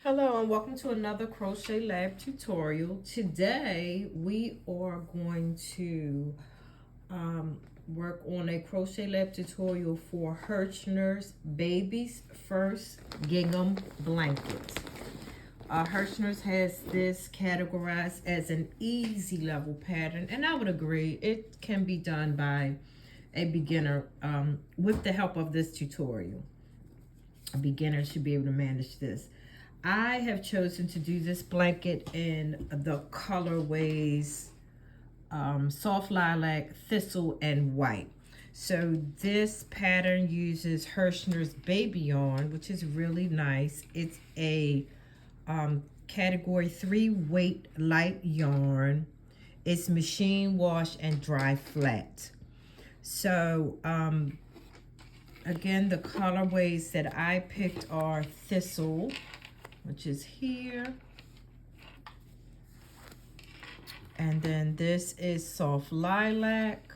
Hello and welcome to another Crochet Lab tutorial. Today we are going to work on a Crochet Lab tutorial for Herrschners Baby's First Gingham Blanket. Herrschners has this categorized as an easy level pattern, and I would agree it can be done by a beginner with the help of this tutorial. A beginner should be able to manage this. I have chosen to do this blanket in the colorways soft lilac, thistle, and white. So this pattern uses Herrschner's baby yarn, which is really nice. It's a category 3 weight light yarn. It's machine wash and dry flat. So again, the colorways that I picked are thistle, which is here. And then this is soft lilac.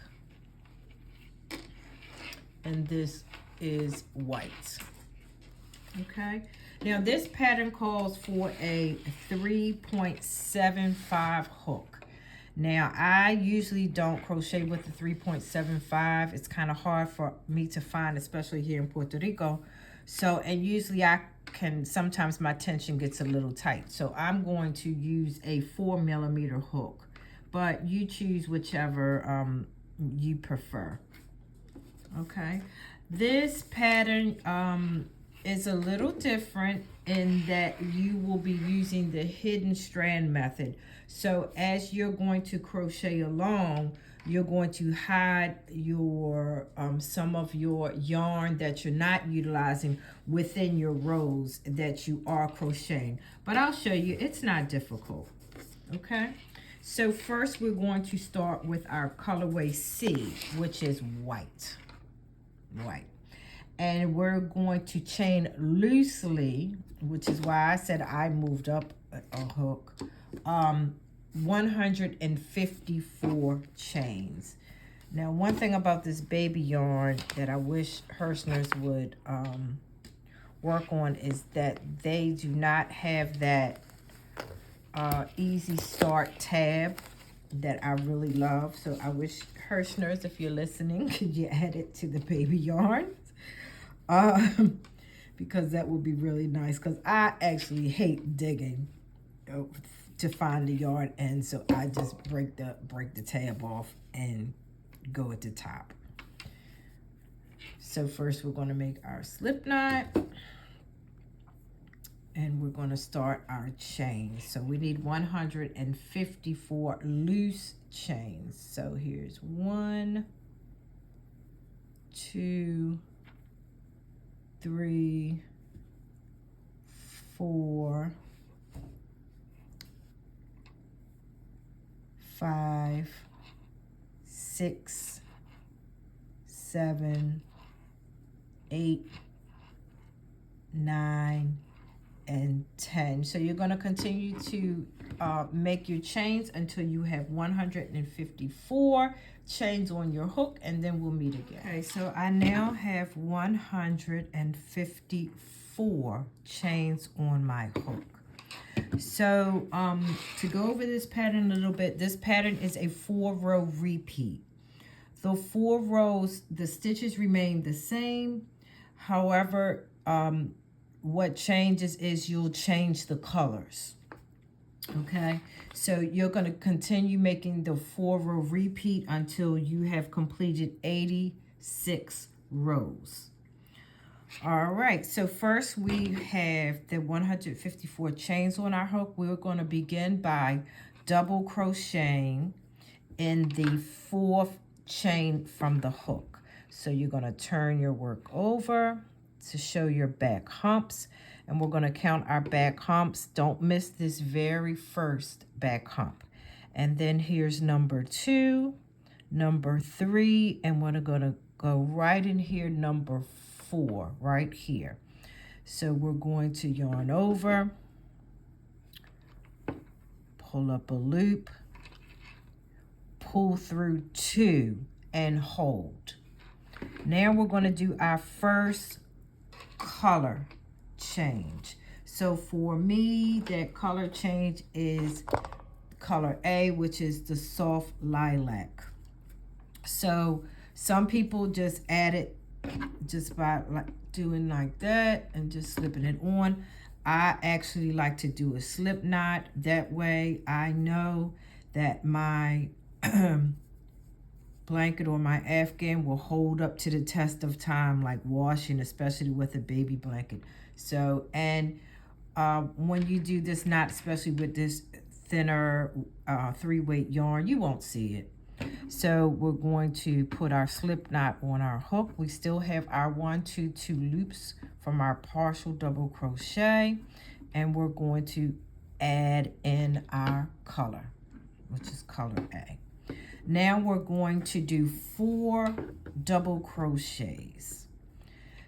And this is white. Okay. Now this pattern calls for a 3.75 hook. Now I usually don't crochet with the 3.75. It's kind of hard for me to find, especially here in Puerto Rico. So, and usually sometimes my tension gets a little tight. So I'm going to use a 4mm hook, but you choose whichever you prefer. Okay. This pattern is a little different in that you will be using the hidden strand method. So as you're going to crochet along, you're going to hide your some of your yarn that you're not utilizing within your rows that you are crocheting. But I'll show you, it's not difficult. Okay, so first we're going to start with our colorway C, which is white. And we're going to chain loosely, which is why I said I moved up a hook, 154 chains. Now, one thing about this baby yarn that I wish Herrschners would work on is that they do not have that easy start tab that I really love. So I wish Herrschners, if you're listening, could you add it to the baby yarn? Because that would be really nice, because I actually hate digging to find the yarn, and so I just break the tab off and go at the top. So first we're going to make our slip knot, and we're going to start our chains. So we need 154 loose chains. So here's 1, 2, 3, 4, 5, 6, 7, 8, 9, and 10. So you're going to continue to make your chains until you have 154 chains on your hook, and then we'll meet again. Okay, so I now have 154 chains on my hook. So to go over this pattern a little bit, this pattern is a 4-row repeat. The 4 rows, the stitches remain the same. However, what changes is you'll change the colors. Okay, so you're going to continue making the 4-row repeat until you have completed 86 rows. All right, so first we have the 154 chains on our hook. We're going to begin by double crocheting in the 4th chain from the hook. So you're going to turn your work over to show your back humps, and we're going to count our back humps. Don't miss this very first back hump. And then here's number 2, number 3, and we're going to go right in here, number 4, right here. So we're going to yarn over, pull up a loop, pull through 2, and hold. Now we're going to do our first color change. So for me, that color change is color A, which is the soft lilac. So some people just add it just by like doing like that and just slipping it on. I actually like to do a slip knot. That way I know that my blanket or my Afghan will hold up to the test of time, like washing, especially with a baby blanket. So, and when you do this knot, especially with this thinner 3-weight yarn, you won't see it. So we're going to put our slip knot on our hook. We still have our 1, 2, 2 loops from our partial double crochet, and we're going to add in our color, which is color A. Now we're going to do 4 double crochets.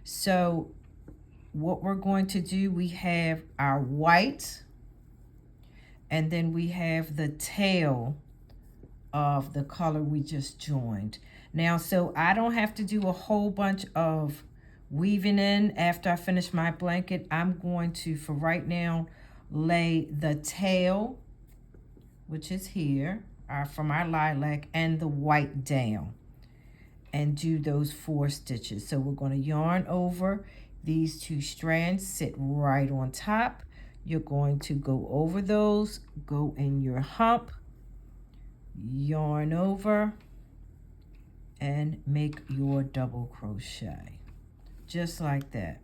So what we're going to do, we have our white, and then we have the tail of the color we just joined. Now, so I don't have to do a whole bunch of weaving in after I finish my blanket. I'm going to, for right now, lay the tail, which is here, from our lilac, and the white down, and do those 4 stitches. So we're going to yarn over these 2 strands, sit right on top. You're going to go over those, go in your hump, yarn over, and make your double crochet just like that.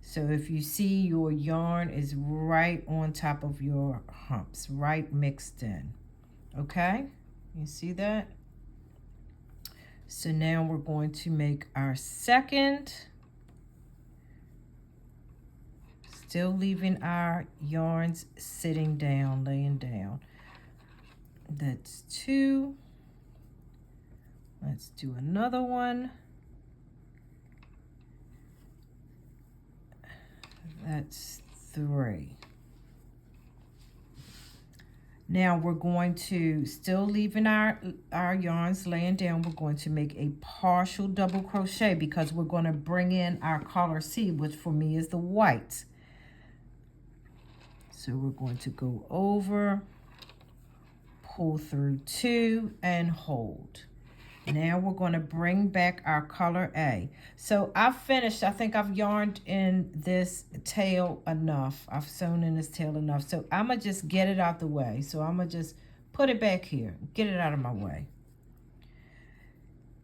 So if you see, your yarn is right on top of your humps, right mixed in. Okay, you see that? So now we're going to make our second, still leaving our yarns sitting down, laying down. That's 2. Let's do another one. That's 3. Now we're going to, still leaving our yarns laying down, we're going to make a partial double crochet because we're going to bring in our color C, which for me is the white. So we're going to go over, pull through 2, and hold. Now we're going to bring back our color A. So I've finished, I think I've yarned in this tail enough. I've sewn in this tail enough. So I'm going to just get it out the way. So I'm going to just put it back here, get it out of my way.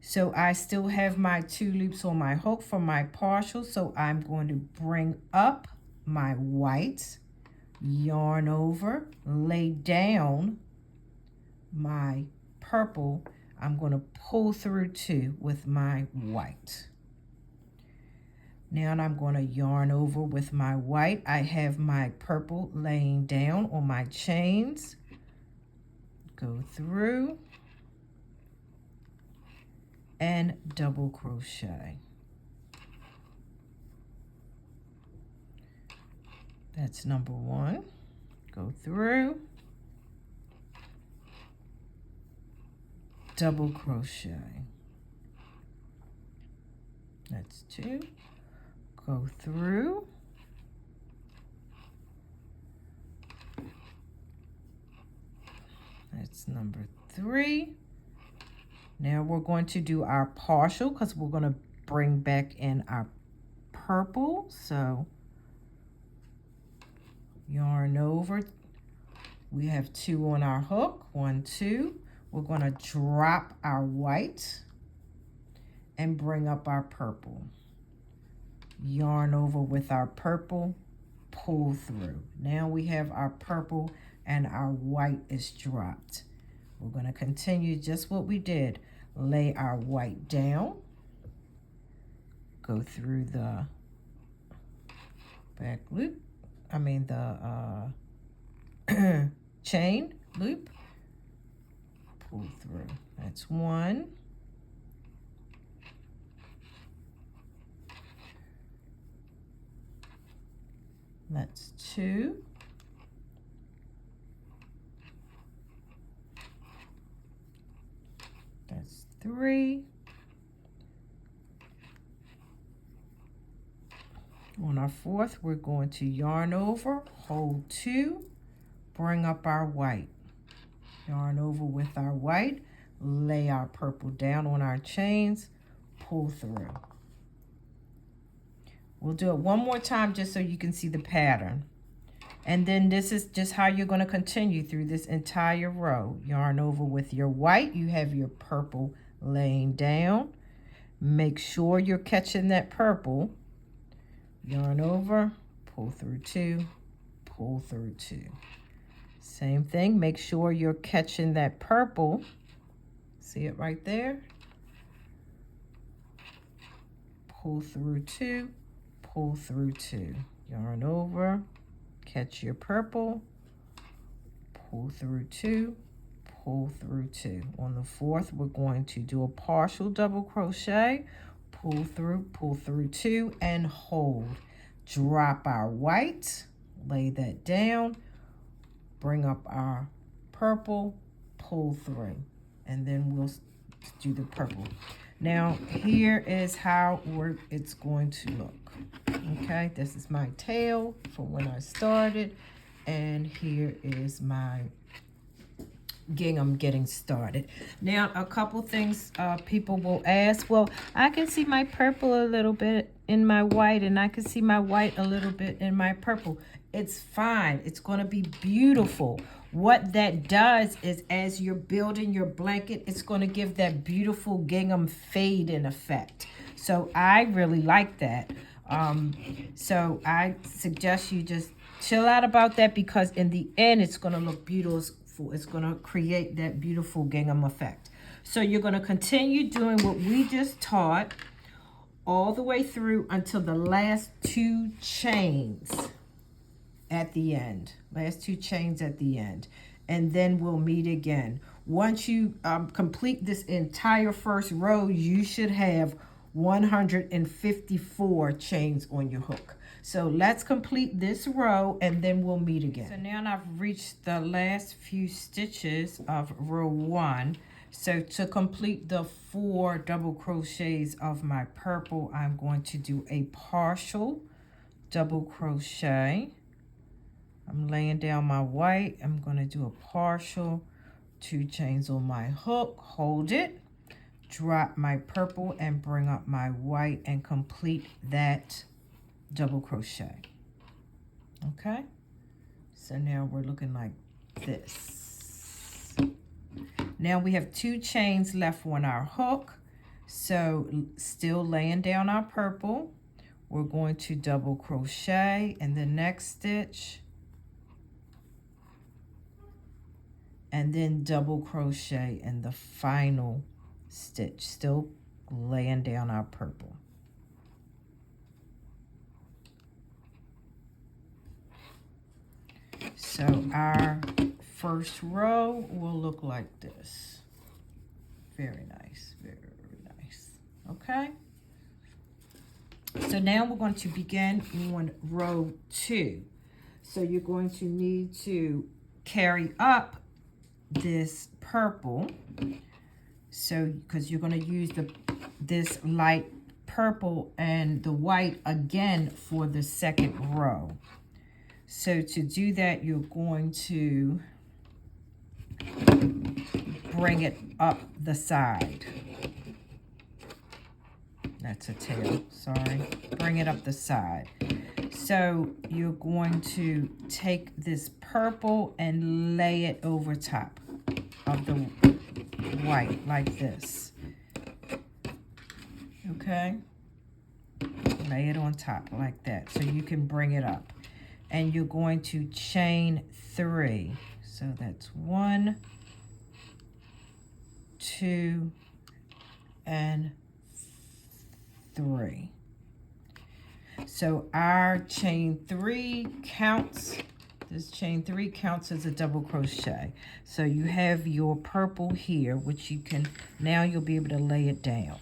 So I still have my 2 loops on my hook for my partial. So I'm going to bring up my white, yarn over, lay down my purple. I'm going to pull through 2 with my white. Now I'm going to yarn over with my white. I have my purple laying down on my chains. Go through and double crochet. That's number 1. Go through, double crochet. That's 2. Go through, that's number 3. Now we're going to do our partial because we're going to bring back in our purple. So yarn over, we have 2 on our hook, 1, 2. We're going to drop our white and bring up our purple. Yarn over with our purple, pull through. Now we have our purple and our white is dropped. We're going to continue just what we did. Lay our white down, go through the back loop, the chain loop, pull through. That's 1. That's 2. That's 3. On our fourth, we're going to yarn over, hold 2, bring up our white. Yarn over with our white, lay our purple down on our chains, pull through. We'll do it one more time just so you can see the pattern. And then this is just how you're going to continue through this entire row. Yarn over with your white, you have your purple laying down. Make sure you're catching that purple. Yarn over, pull through 2, pull through 2. Same thing, make sure you're catching that purple. See it right there? Pull through 2, pull through 2. Yarn over, catch your purple, pull through 2, pull through 2. On the fourth, we're going to do a partial double crochet, pull through 2, and hold. Drop our white, lay that down, bring up our purple, pull through, and then we'll do the purple. Now, here is how it's going to look. Okay, this is my tail from when I started, and here is my gingham getting started. Now, a couple things people will ask, well, I can see my purple a little bit in my white, and I can see my white a little bit in my purple. It's fine. It's going to be beautiful. What that does is, as you're building your blanket, it's going to give that beautiful gingham fade-in effect. So I really like that. So I suggest you just chill out about that, because in the end, it's going to look beautiful. It's going to create that beautiful gingham effect. So you're going to continue doing what we just taught all the way through until the last 2 chains at the end. Last 2 chains at the end. And then we'll meet again. Once you complete this entire first row, you should have 154 chains on your hook. So let's complete this row and then we'll meet again. So now I've reached the last few stitches of row 1. So to complete the 4 double crochets of my purple, I'm going to do a partial double crochet. I'm laying down my white. I'm going to do a partial 2 chains on my hook, hold it, drop my purple and bring up my white and complete that double crochet. Okay, so now we're looking like this. Now we have 2 chains left on our hook, so still laying down our purple, we're going to double crochet in the next stitch and then double crochet in the final stitch, still laying down our purple. So our first row will look like this. Very nice, very nice. Okay. So now we're going to begin on row 2. So you're going to need to carry up this purple. So because you're going to use this light purple and the white again for the second row. So to do that, you're going to bring it up the side. That's a tail, sorry. Bring it up the side. So you're going to take this purple and lay it over top of the white like this. Okay? Lay it on top like that so you can bring it up. And you're going to chain 3. So that's 1, 2, and 3. So our chain 3 counts, this chain 3 counts as a double crochet. So you have your purple here, which you can, now you'll be able to lay it down,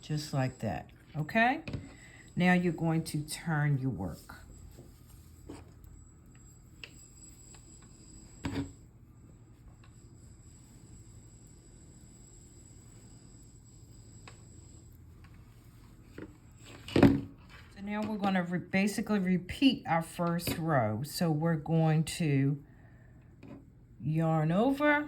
just like that, okay? Now you're going to turn your work. Now we're going to basically repeat our first row. So we're going to yarn over.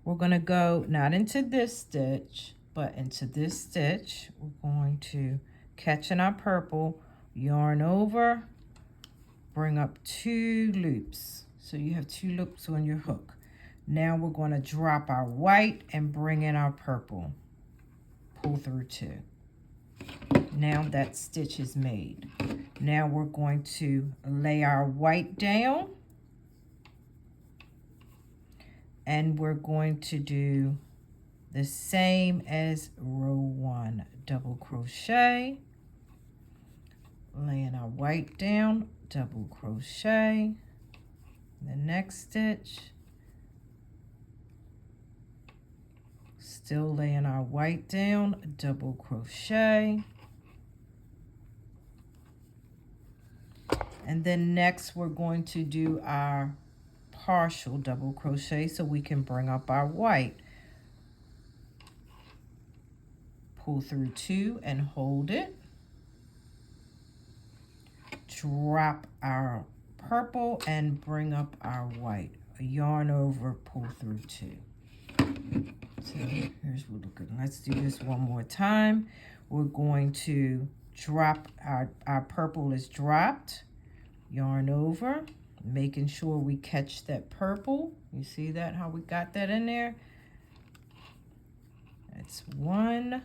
We're going to go not into this stitch, but into this stitch. We're going to catch in our purple, yarn over, bring up 2 loops. So you have 2 loops on your hook. Now we're going to drop our white and bring in our purple. Pull through 2. Now that stitch is made. Now we're going to lay our white down. And we're going to do the same as row 1. Double crochet. Laying our white down, double crochet. The next stitch. Still laying our white down, double crochet. And then next we're going to do our partial double crochet so we can bring up our white. Pull through 2 and hold it. Drop our purple and bring up our white. Yarn over, pull through 2. So here's what we're looking. Let's do this one more time. We're going to drop our purple is dropped. Yarn over, making sure we catch that purple. You see that, how we got that in there? That's 1.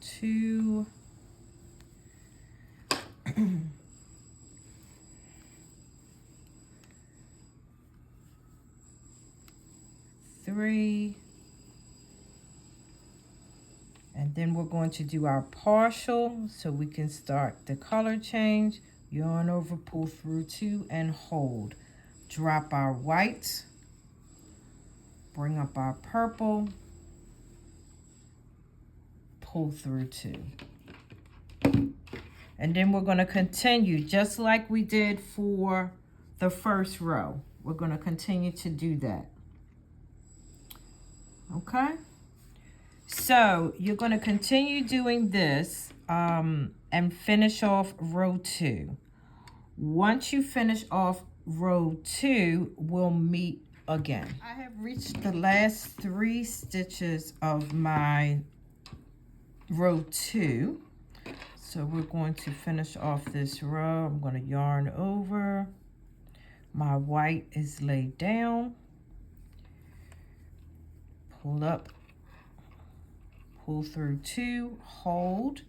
2. 3. And then we're going to do our partial so we can start the color change. Yarn over, pull through 2 and hold. Drop our white. Bring up our purple. Pull through 2. And then we're going to continue just like we did for the first row. We're going to continue to do that. Okay? So you're going to continue doing this and finish off row 2. Once you finish off row 2, we'll meet again. I have reached the last 3 stitches of my row 2. So we're going to finish off this row. I'm going to yarn over. My white is laid down. Pull up. Pull through 2, hold,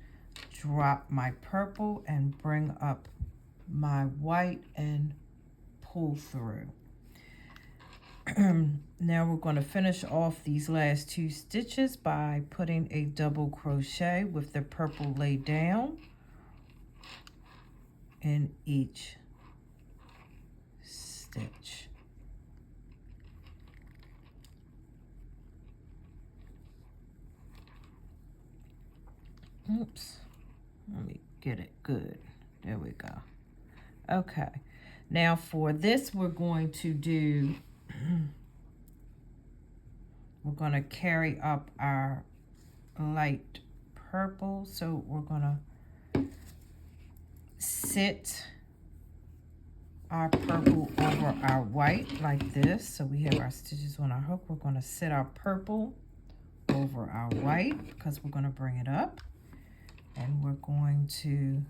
drop my purple and bring up my white and pull through. Now we're going to finish off these last 2 stitches by putting a double crochet with the purple laid down in each stitch. Oops, let me get it good. There we go. Okay, now for this we're going to do, we're going to carry up our light purple. So we're going to sit our purple over our white like this. So we have our stitches on our hook. We're going to sit our purple over our white because we're going to bring it up. And we're going to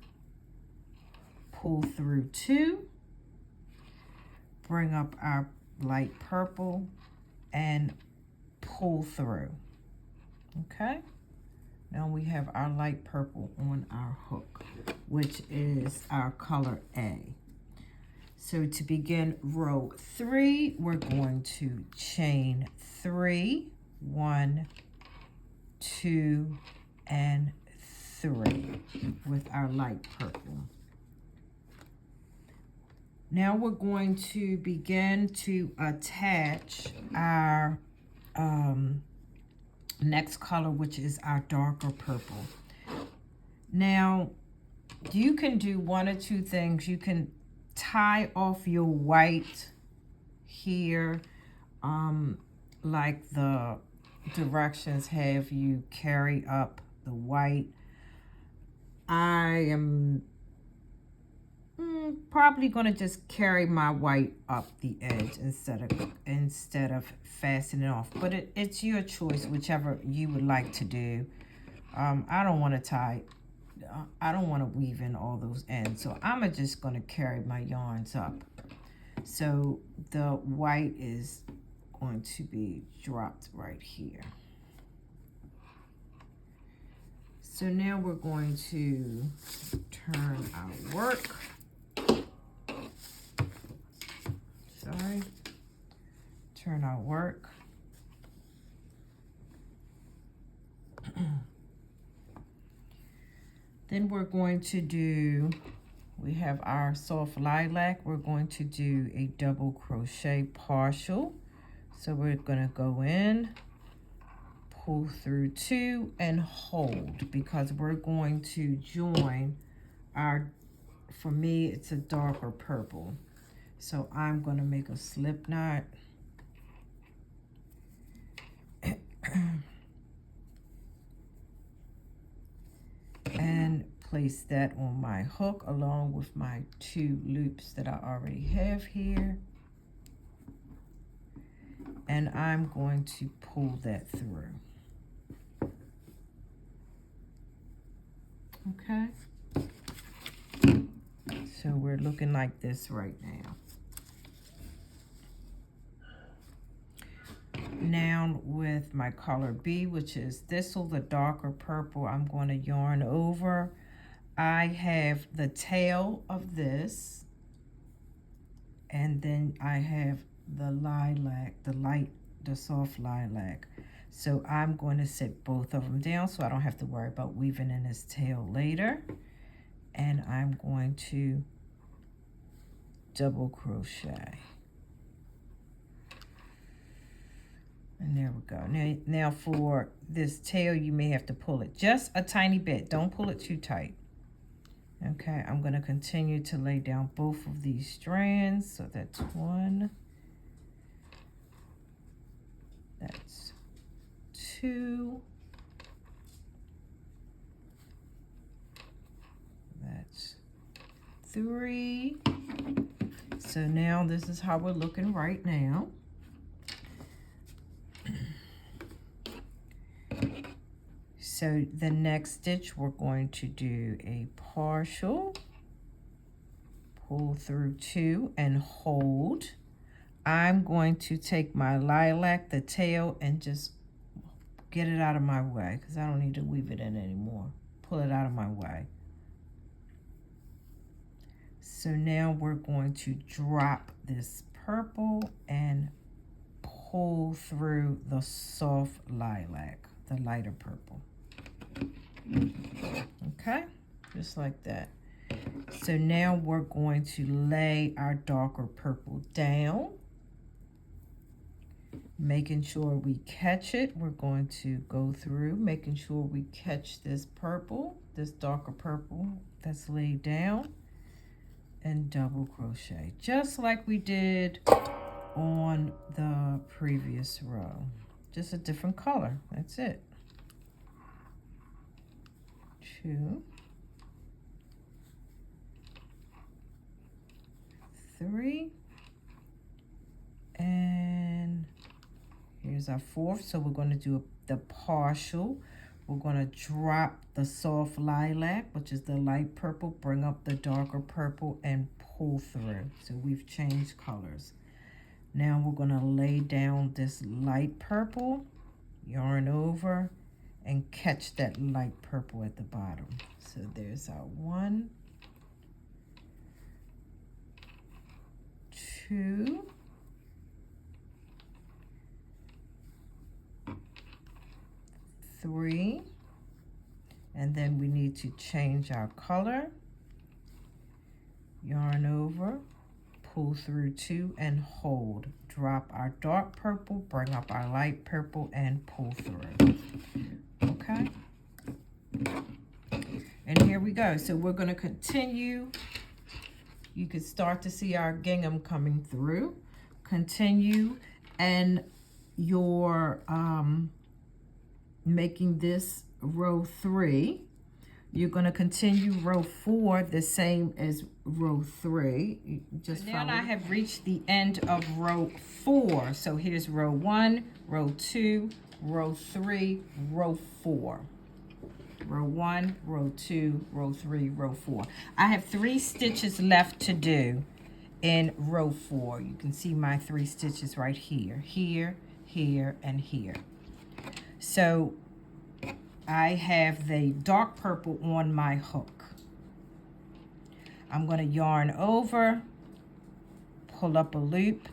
pull through 2, bring up our light purple, and pull through. Okay? Now we have our light purple on our hook, which is our color A. So to begin row 3, we're going to chain 3, 1, 2, and 3 with our light purple. Now we're going to begin to attach our next color, which is our darker purple. Now you can do one or two things. You can tie off your white here, like the directions have you carry up the white. I am probably going to just carry my white up the edge instead of fastening it off. But it's your choice, whichever you would like to do. I don't want to tie. I don't want to weave in all those ends, so I'm just going to carry my yarns up. So the white is going to be dropped right here. So now we're going to turn our work. Turn our work. Then we're going to do, we have our soft lilac. We're going to do a double crochet partial. So we're going to go in, pull through 2 and hold, because we're going to join our, for me it's a darker purple. So I'm going to make a slip knot. And place that on my hook along with my 2 loops that I already have here. And I'm going to pull that through. Okay. So we're looking like this right now. Now with my color B, which is thistle, the darker purple, I'm going to yarn over. I have the tail of this, and then I have the lilac, the soft lilac. So I'm going to set both of them down so I don't have to worry about weaving in this tail later. And I'm going to double crochet. And there we go. Now for this tail, you may have to pull it just a tiny bit. Don't pull it too tight. Okay, I'm going to continue to lay down both of these strands. So that's 1. That's 2. That's 3. So now this is how we're looking right now. So the next stitch, we're going to do a partial, pull through 2 and hold. I'm going to take my lilac, the tail, and just get it out of my way because I don't need to weave it in anymore. Pull it out of my way. So now we're going to drop this purple and pull through the soft lilac, the lighter purple. Okay, just like that. So now we're going to lay our darker purple down, making sure we catch it. We're going to go through, making sure we catch this purple, this darker purple that's laid down, and double crochet, just like we did on the previous row. Just a different color, that's it. 2, 3, and here's our 4th. So we're going to do the partial. We're going to drop the soft lilac, which is the light purple, bring up the darker purple, and pull through. So we've changed colors. Now we're going to lay down this light purple, yarn over, and catch that light purple at the bottom. So there's our 1, 2, 3, and then we need to change our color. Yarn over, pull through 2 and hold. Drop our dark purple, bring up our light purple, and pull through. Okay, and here we go. So we're going to continue. You can start to see our gingham coming through. Continue, and your making this row 3. You're going to continue row 4 the same as row 3. Just now I have reached the end of row 4. So here's row 1, row 2, row 3, row 4. Row 1, row 2, row 3, row 4. I have 3 stitches left to do in row 4. You can see my 3 stitches right here, here, here, and here. So I have the dark purple on my hook. I'm going to yarn over, pull up a loop,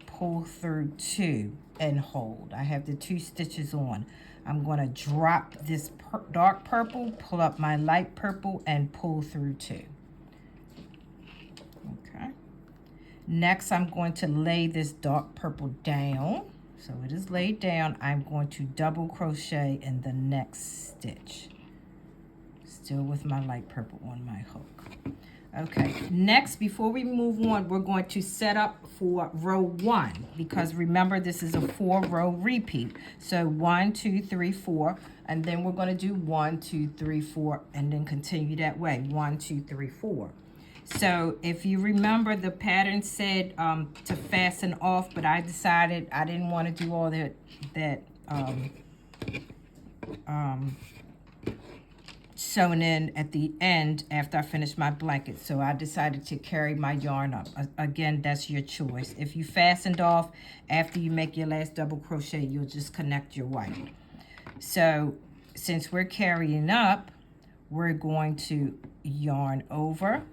pull through 2, and hold. I have the 2 stitches on. I'm going to drop this dark purple, pull up my light purple, and pull through 2. Okay. Next, I'm going to lay this dark purple down. So it is laid down. I'm going to double crochet in the next stitch. Still with my light purple on my hook. Okay, next, before we move on, we're going to set up for row 1, because remember, this is a 4-row repeat. So 1, 2, 3, 4, and then we're going to do 1, 2, 3, 4, and then continue that way. 1, 2, 3, 4. So if you remember, the pattern said to fasten off, but I decided I didn't want to do all that sewing in at the end after I finished my blanket. So I decided to carry my yarn up. Again, that's your choice. If you fastened off after you make your last double crochet, you'll just connect your white. So since we're carrying up, we're going to yarn over.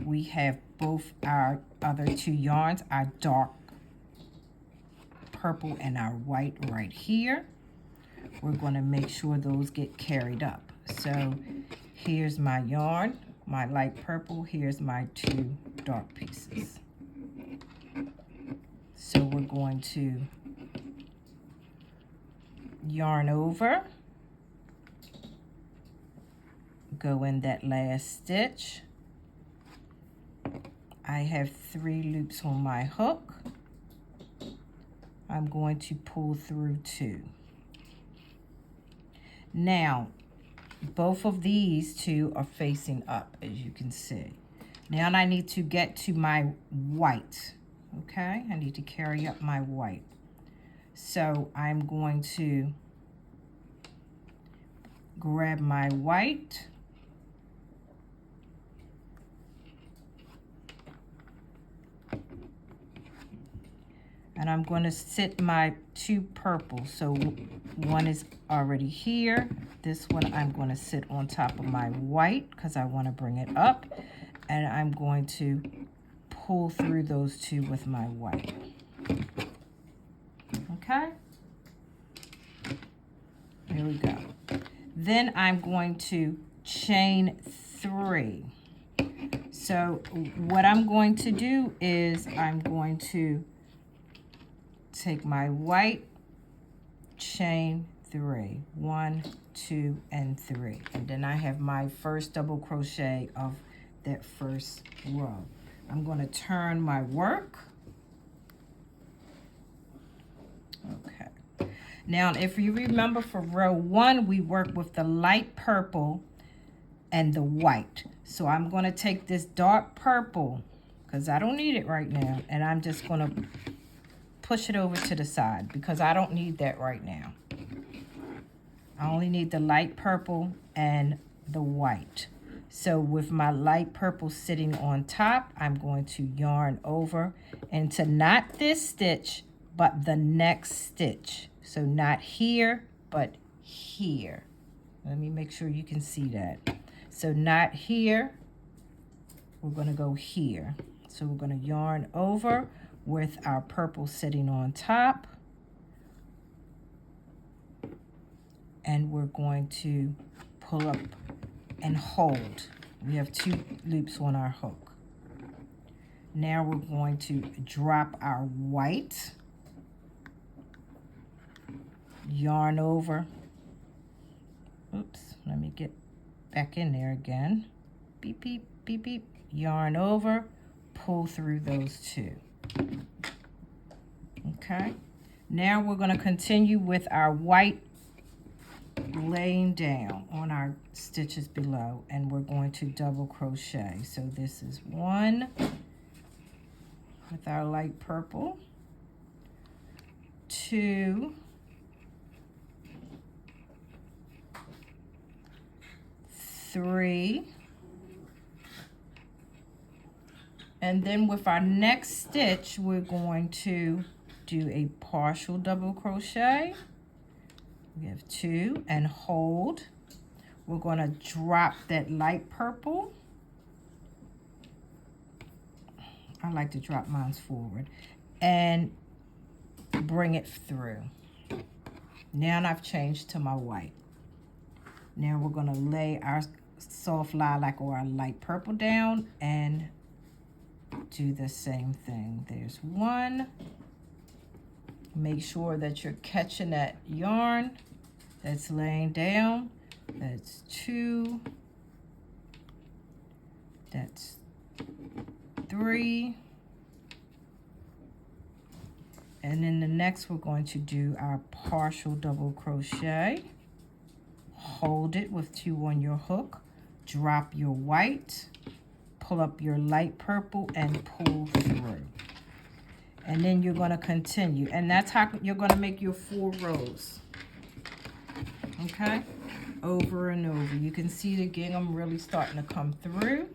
We have both our other 2 yarns, our dark purple and our white right here. We're going to make sure those get carried up. So here's my yarn, my light purple. Here's my 2 dark pieces. So we're going to yarn over, go in that last stitch. I have 3 loops on my hook. I'm going to pull through 2. Now, both of these 2 are facing up, as you can see. Now I need to get to my white, okay? I need to carry up my white. So I'm going to grab my white, and I'm going to sit my 2 purples. So one is already here. This one I'm going to sit on top of my white because I want to bring it up. And I'm going to pull through those 2 with my white. Okay? There we go. Then I'm going to chain 3. So what I'm going to do is I'm going to take my white, chain 3, 1, 2, and 3, and then I have my first double crochet of that first row. I'm going to turn my work. Okay. Now, if you remember, for row 1, we work with the light purple and the white. So I'm going to take this dark purple, because I don't need it right now, and I'm just going to push it over to the side because I don't need that right now. I only need the light purple and the white. So with my light purple sitting on top, I'm going to yarn over into not this stitch, but the next stitch. So not here, but here. Let me make sure you can see that. So not here, we're going to go here. So we're going to yarn over with our purple sitting on top. And we're going to pull up and hold. We have 2 loops on our hook. Now we're going to drop our white, yarn over. Oops, let me get back in there again. Beep, beep, beep, beep. Yarn over, pull through those 2. Okay, now we're going to continue with our white laying down on our stitches below, and we're going to double crochet. So this is 1 with our light purple, 2, 3, and then with our next stitch we're going to do a partial double crochet. We have 2 and hold. We're going to drop that light purple. I like to drop mine forward and bring it through. Now I've changed to my white. Now we're going to lay our soft lilac or our light purple down and do the same thing. There's 1. Make sure that you're catching that yarn that's laying down. That's 2. That's 3. And then the next we're going to do our partial double crochet. Hold it with 2 on your hook. Drop your white. Pull up your light purple and pull through. And then you're going to continue. And that's how you're going to make your 4 rows. Okay? Over and over. You can see the gingham really starting to come through.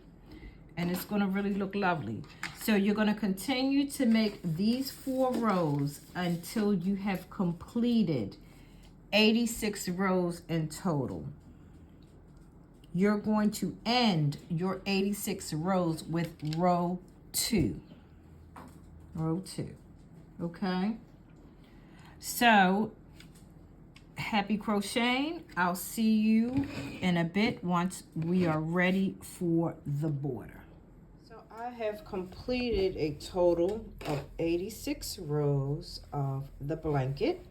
And it's going to really look lovely. So you're going to continue to make these 4 rows until you have completed 86 rows in total. You're going to end your 86 rows with row 2. Row 2. Okay? So, happy crocheting. I'll see you in a bit once we are ready for the border. So I have completed a total of 86 rows of the blanket.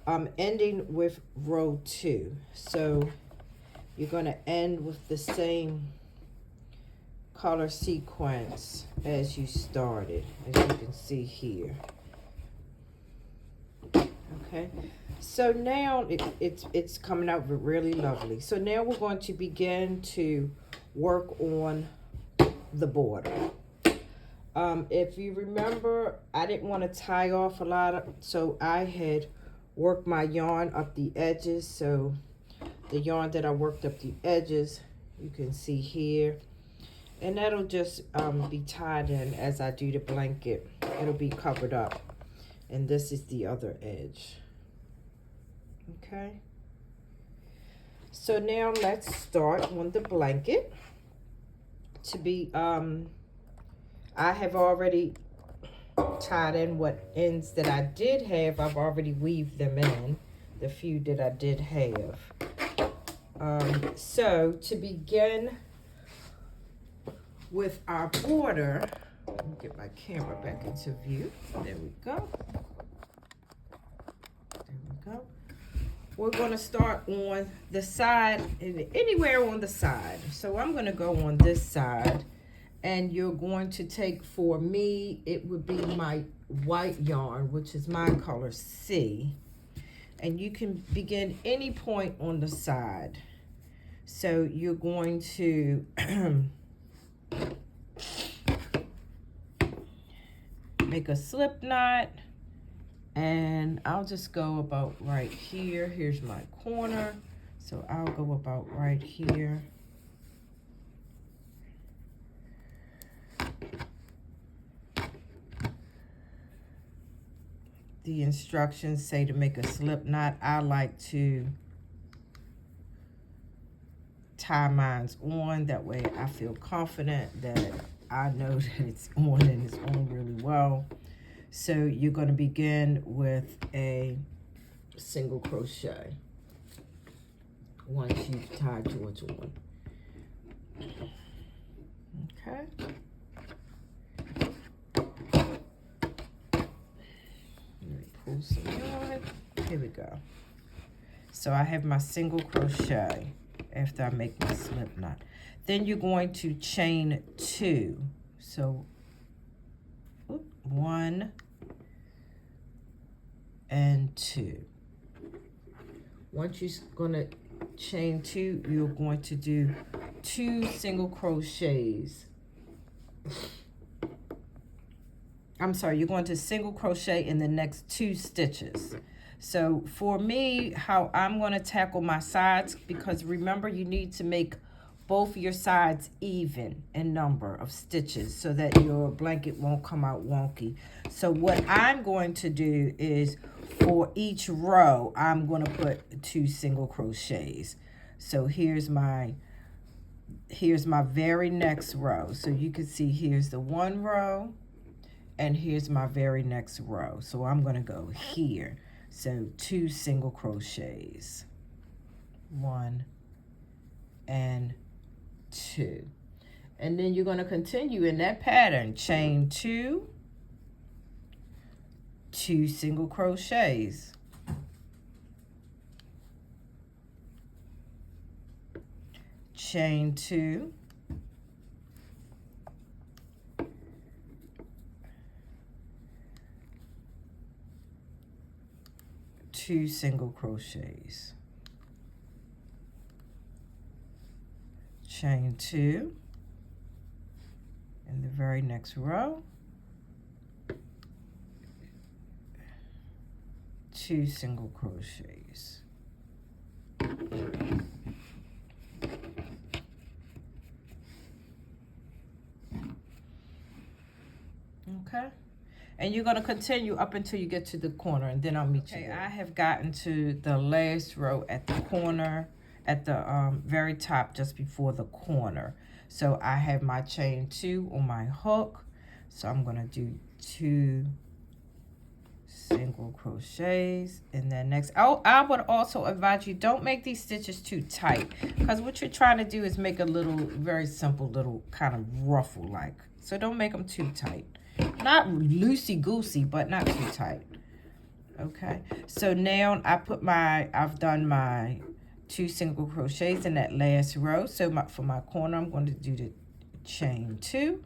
I'm ending with row 2. So you're going to end with the same color sequence as you started, as you can see here. Okay, so now it's coming out really lovely. So now we're going to begin to work on the border. If you remember, I didn't want to tie off a lot, so I had worked my yarn up the edges. So the yarn that I worked up the edges, you can see here, and that'll just be tied in as I do the blanket. It'll be covered up, and this is the other edge. Okay, so now let's start on the blanket. To be I have already tied in what ends that I did have. I've already weaved them in, the few that I did have. So to begin with our border, let me get my camera back into view. There we go. There we go. We're going to start on the side, anywhere on the side. So I'm going to go on this side, and you're going to take, for me, it would be my white yarn, which is my color C. And you can begin any point on the side. So you're going to make a slip knot, and I'll just go about right here. Here's my corner, so I'll go about right here. The instructions say to make a slip knot. I like to tie mine on, that way I feel confident that I know that it's on and it's on really well. So you're going to begin with a single crochet once you've tied yours on. Okay. Let me pull some yarn. Here we go. So I have my single crochet after I make my slip knot. Then you're going to chain 2. So 1 and 2. once you're going to chain 2, you're going to do 2 single crochets. I'm sorry, you're going to single crochet in the next 2 stitches. So for me, how I'm going to tackle my sides, because remember you need to make both your sides even in number of stitches so that your blanket won't come out wonky. So what I'm going to do is for each row, I'm going to put 2 single crochets. So here's my very next row. So you can see here's the 1 row and here's my very next row. So I'm going to go here. So 2 single crochets. 1 and 2. And then you're going to continue in that pattern. Chain 2, 2 single crochets. Chain 2, 2 single crochets. Chain 2 in the very next row, 2 single crochets. Okay, and you're going to continue up until you get to the corner, and then I'll meet you there. I have gotten to the last row at the corner, at the very top, just before the corner. So I have my chain 2 on my hook. So I'm going to do 2 single crochets in the next. Oh, I would also advise you, don't make these stitches too tight, because what you're trying to do is make a little, very simple little kind of ruffle like. So don't make them too tight. Not loosey-goosey, but not too tight. Okay, so now I've done my 2 single crochets in that last row. So for my corner, I'm going to do the chain 2.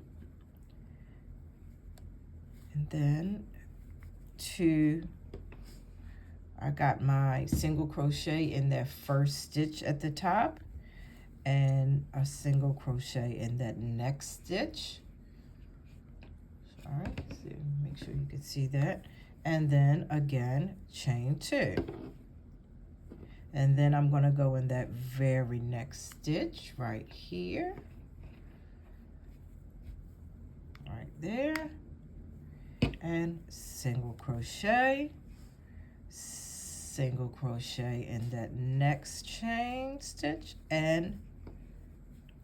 And then 2, I got my single crochet in that first stitch at the top, and a single crochet in that next stitch. All right, so make sure you can see that. And then again, chain 2. And then I'm going to go in that very next stitch right here. Right there. And single crochet. Single crochet in that next chain stitch. And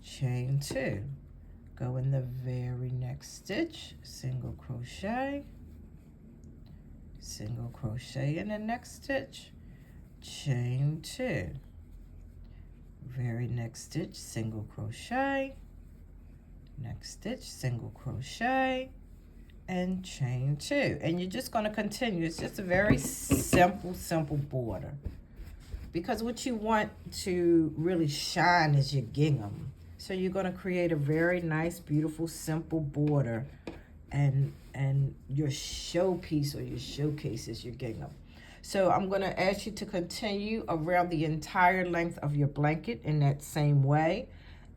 chain 2. Go in the very next stitch, single crochet, single crochet in the next stitch, chain 2, very next stitch, single crochet, next stitch, single crochet, and chain 2. And you're just going to continue. It's just a very simple border, because what you want to really shine is your gingham. So you're going to create a very nice, beautiful, simple border, and your showpiece or your showcase is your gingham. So I'm going to ask you to continue around the entire length of your blanket in that same way,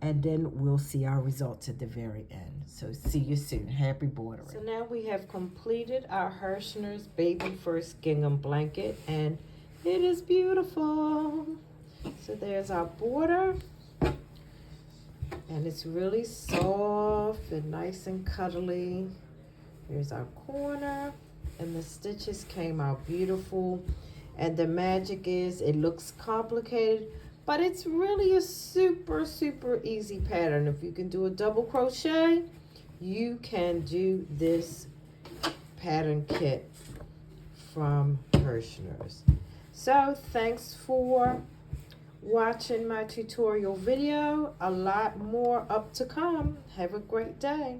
and then we'll see our results at the very end. So see you soon. Happy bordering. So now we have completed our Herrschners Baby First Gingham blanket, and it is beautiful. So there's our border. And it's really soft and nice and cuddly. Here's our corner. And the stitches came out beautiful. And the magic is, it looks complicated, but it's really a super easy pattern. If you can do a double crochet, you can do this pattern kit from Herrschners. So thanks for watching my tutorial video. A lot more up to come. Have a great day.